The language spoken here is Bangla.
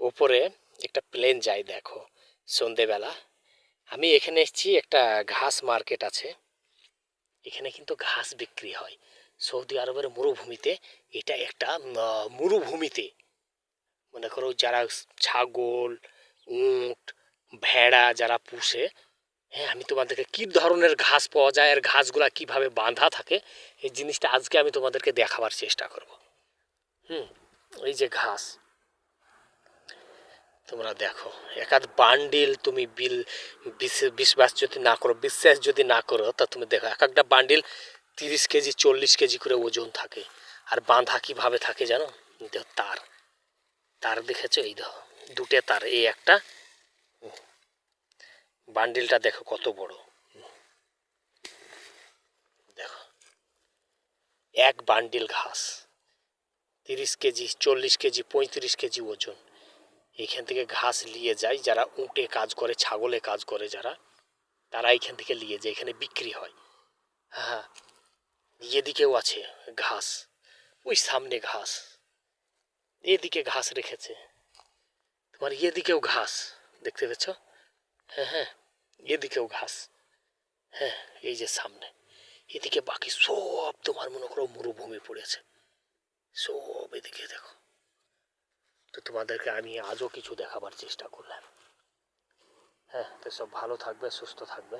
ওপরে একটা প্লেন যায় দেখো সন্ধেবেলা। আমি এখানে এসেছি, একটা ঘাস মার্কেট আছে, এখানে কিন্তু ঘাস বিক্রি হয় সৌদি আরবের মরুভূমিতে। এটা একটা মরুভূমিতে মনে করো যারা ছাগল, উট, ভেড়া যারা পুষে, হ্যাঁ আমি তোমাদেরকে কি ধরনের ঘাস পাওয়া যায় আর ঘাসগুলা কিভাবে বাঁধা থাকে এই জিনিসটা আজকে আমি তোমাদেরকে দেখাবার চেষ্টা করব। হুম, এই যে ঘাস তোমরা দেখো, একাধ বান্ডিল তুমি বিশ্বাস যদি না করো, তা তুমি দেখো এক একটা বান্ডিল 30 কেজি 40 কেজি করে ওজন থাকে। আর বাঁধা কিভাবে থাকে জানো? দেখো তার তার দেখেছো, এই দেখো দুটে তার, এই একটা বান্ডিলটা দেখো কত বড়। দেখো এক বান্ডিল ঘাস 30 কেজি 40 কেজি 35 কেজি ওজন। এখান থেকে ঘাস নিয়ে যায় যারা উটে কাজ করে, ছাগলে কাজ করে যারা, তারা এখান থেকে নিয়ে যায়, এখানে বিক্রি হয়। হ্যাঁ, এদিকেও আছে ঘাস, ওই সামনে ঘাস, এদিকে ঘাস রেখেছে, তোমার এদিকেও ঘাস দেখতে পেয়েছ? হ্যাঁ হ্যাঁ, এদিকেও ঘাস, হ্যাঁ এই যে সামনে। এদিকে বাকি সব তোমার মনে করো মরুভূমি পড়েছে, সব এদিকে দেখো। তো তোমাদেরকে আমি আজও কিছু দেখাবার চেষ্টা করলাম। হ্যাঁ, তো সব ভালো থাকবে, সুস্থ থাকবে।